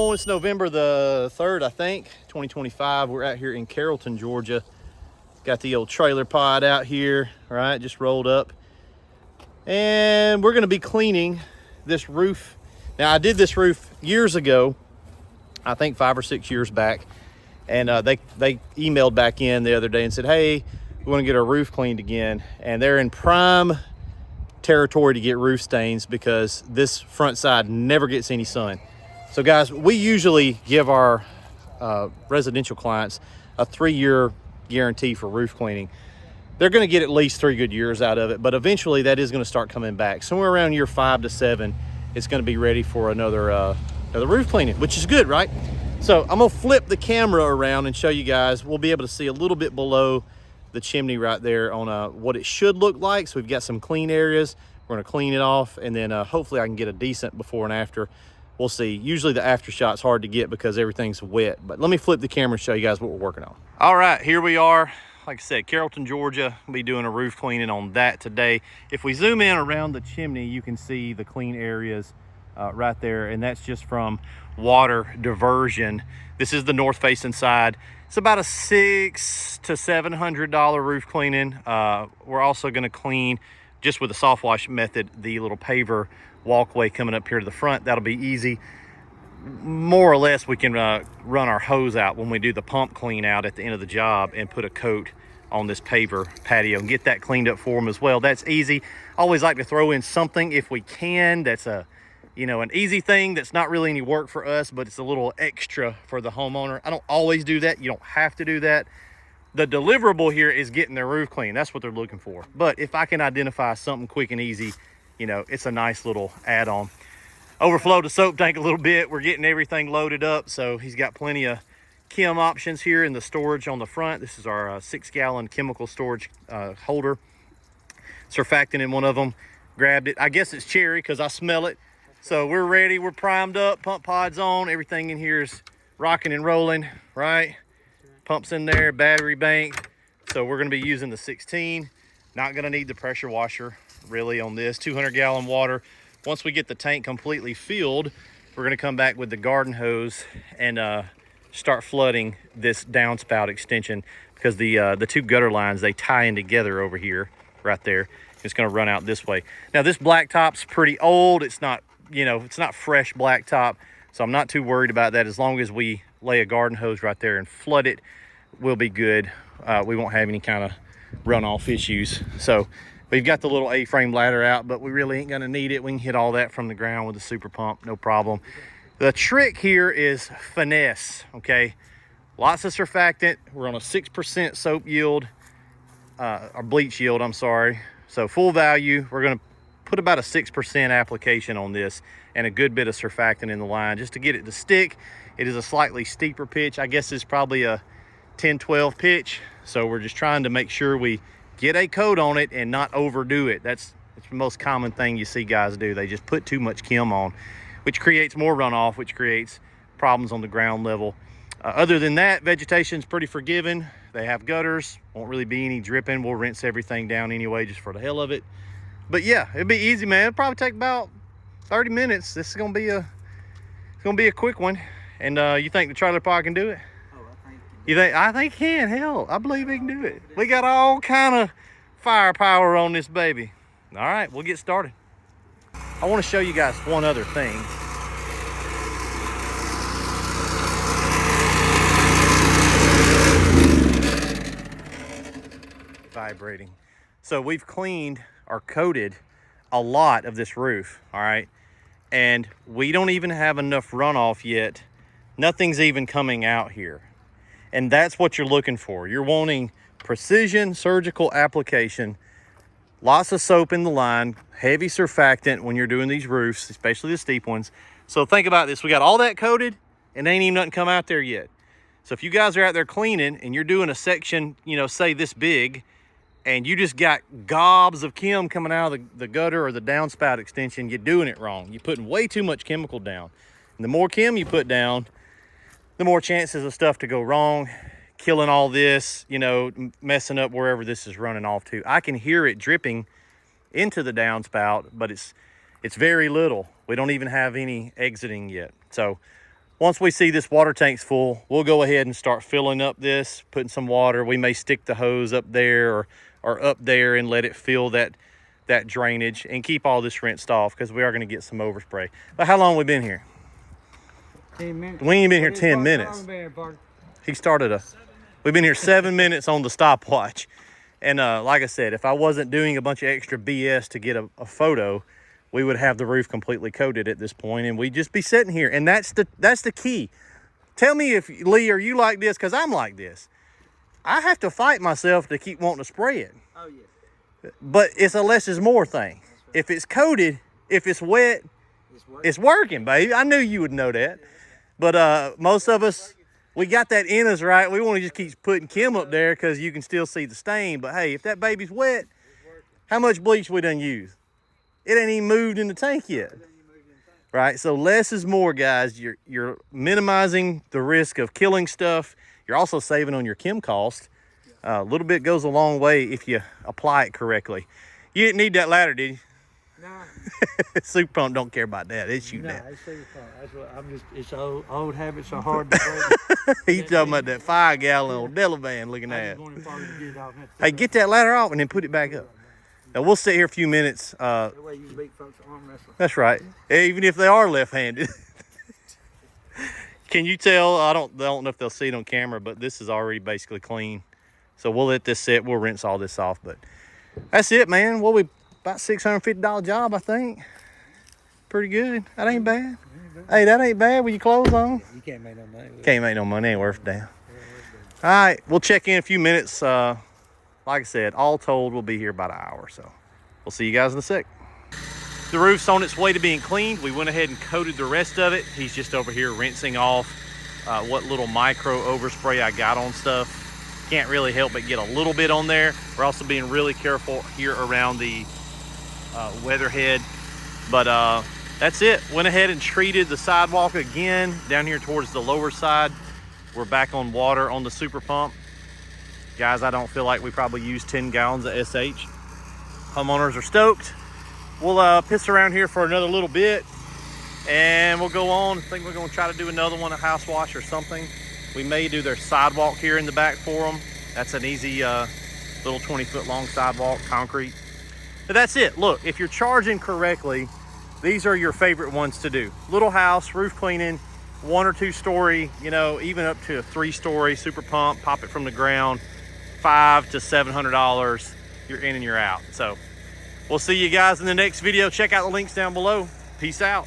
Oh, it's November the 3rd, I think, 2025. We're out here in Carrollton, Georgia. Got the old trailer pod out here, right? Just rolled up. And we're gonna be cleaning this roof. Now, I did this roof years ago, I think 5 or 6 years back. And they emailed back in the other day and said, hey, we wanna get our roof cleaned again. And they're in prime territory to get roof stains because this front side never gets any sun. So guys, we usually give our residential clients a 3-year guarantee for roof cleaning. They're going to get at least 3 good years out of it, but eventually that is going to start coming back. Somewhere around year 5 to 7, it's going to be ready for another roof cleaning, which is good, right? So I'm going to flip the camera around and show you guys. We'll be able to see a little bit below the chimney right there on what it should look like. So we've got some clean areas. We're going to clean it off, and then hopefully I can get a decent before and after. We'll see. Usually the after shot's hard to get because everything's wet, but let me flip the camera and show you guys what we're working on. All right, here we are. Like I said, Carrollton, Georgia. We'll be doing a roof cleaning on that today. If we zoom in around the chimney, you can see the clean areas right there, and that's just from water diversion. This is the north facing side. It's about a $600 to $700 roof cleaning. We're also gonna clean, just with the SoftWash method, the little paver walkway coming up here to the front. That'll be easy. More or less, we can run our hose out when we do the pump clean out at the end of the job and put a coat on this paver patio and get that cleaned up for them as well. That's easy. I always like to throw in something if we can. That's an easy thing that's not really any work for us, but it's a little extra for the homeowner. I don't always do that. You don't have to do that. The deliverable here is getting their roof clean. That's what they're looking for. But if I can identify something quick and easy, it's a nice little add-on. Overflowed the soap tank a little bit. We're getting everything loaded up. So he's got plenty of chem options here in the storage on the front. This is our 6-gallon chemical storage holder. Surfactant in one of them. Grabbed it. I guess it's cherry because I smell it. So we're ready. We're primed up. Pump pod's on. Everything in here is rocking and rolling, right? Pumps in there, battery bank. So we're going to be using the 16. Not going to need the pressure washer really on this. 200-gallon water. Once we get the tank completely filled, we're going to come back with the garden hose and start flooding this downspout extension, because the two gutter lines, they tie in together over here, right there. It's going to run out this way. Now this blacktop's pretty old. It's not, it's not fresh blacktop, so I'm not too worried about that. As long as we lay a garden hose right there and flood it, we'll be good. We won't have any kind of runoff issues. So we've got the little A-frame ladder out, but we really ain't gonna need it. We can hit all that from the ground with the super pump, no problem. The trick here is finesse, okay? Lots of surfactant. We're on a 6% soap yield, or bleach yield, I'm sorry. So full value, we're gonna put about a 6% application on this and a good bit of surfactant in the line just to get it to stick. It is a slightly steeper pitch. I guess it's probably a 10-12 pitch. So we're just trying to make sure we get a coat on it and not overdo it. That's the most common thing you see guys do. They just put too much chem on, which creates more runoff, which creates problems on the ground level. Other than that, vegetation's pretty forgiving. They have gutters, won't really be any dripping. We'll rinse everything down anyway, just for the hell of it. But yeah, it'll be easy, man. It'll probably take about 30 minutes. This is gonna be a quick one. And you think the trailer pod can do it? You think? I think he can. Hell, I believe he can do it. We got all kind of firepower on this baby. All right, we'll get started. I want to show you guys one other thing. Vibrating. So we've cleaned or coated a lot of this roof, all right? And we don't even have enough runoff yet. Nothing's even coming out here. And that's what you're looking for. You're wanting precision surgical application, lots of soap in the line, heavy surfactant when you're doing these roofs, especially the steep ones. So think about this. We got all that coated and ain't even nothing come out there yet. So if you guys are out there cleaning and you're doing a section, say this big, and you just got gobs of chem coming out of the gutter or the downspout extension, you're doing it wrong. You're putting way too much chemical down. And the more chem you put down, the more chances of stuff to go wrong, killing all this, messing up wherever this is running off to. I can hear it dripping into the downspout, but it's very little. We don't even have any exiting yet. So Once we see this water tank's full, we'll go ahead and start filling up this, putting some water. We may stick the hose up there or up there and let it fill that drainage and keep all this rinsed off, because we are going to get some overspray. But how long we been here? 10 minutes. We ain't been here 10 minutes. He started we've been here 7 minutes on the stopwatch. And like I said, if I wasn't doing a bunch of extra BS to get a photo, we would have the roof completely coated at this point, and we'd just be sitting here. And that's the key. Tell me if, Lee, are you like this? Because I'm like this. I have to fight myself to keep wanting to spray it. Oh, yeah. But it's a less is more thing. If it's coated, if it's wet, it's working, baby. I knew you would know that. But most of us, we got that in us, right? We want to just keep putting Kim up there because you can still see the stain. But hey, if that baby's wet, how much bleach we done used? It ain't even moved in the tank yet. Right? So less is more, guys. You're minimizing the risk of killing stuff. You're also saving on your chem cost. A little bit goes a long way if you apply it correctly. You didn't need that ladder, did you? No. Super pump don't care about that. It's shooting that. It's super pump. That's what I'm just. It's old habits are hard to break. He's talking about that 5-gallon old Delavan looking at. Hey, get that ladder off and then put it back up. Now we'll sit here a few minutes. That way you beat folks arm wrestling. That's right. Even if they are left-handed. Can you tell? I don't know if they'll see it on camera, but this is already basically clean. So we'll let this sit. We'll rinse all this off. But that's it, man. Well, we about $650 job, I think. Pretty good. That ain't bad. Hey, that ain't bad with your clothes on. You can't make no money. Can't make no money. Ain't worth a damn. All right, we'll check in a few minutes. Like I said, all told, we'll be here about an hour. So we'll see you guys in a sec. The roof's on its way to being cleaned. We went ahead and coated the rest of it. He's just over here rinsing off what little micro overspray I got on stuff. Can't really help but get a little bit on there. We're also being really careful here around the weatherhead. But that's it. Went ahead and treated the sidewalk again down here towards the lower side. We're back on water on the super pump. Guys, I don't feel like we probably used 10 gallons of SH. Homeowners are stoked. We'll piss around here for another little bit and we'll go on. I think we're gonna try to do another one, a house wash or something. We may do their sidewalk here in the back for them. That's an easy little 20-foot long sidewalk, concrete. But that's it. Look, if you're charging correctly, these are your favorite ones to do. Little house, roof cleaning, 1 or 2 story, you know, even up to a 3-story super pump, pop it from the ground, $500 to $700, you're in and you're out. So we'll see you guys in the next video. Check out the links down below. Peace out.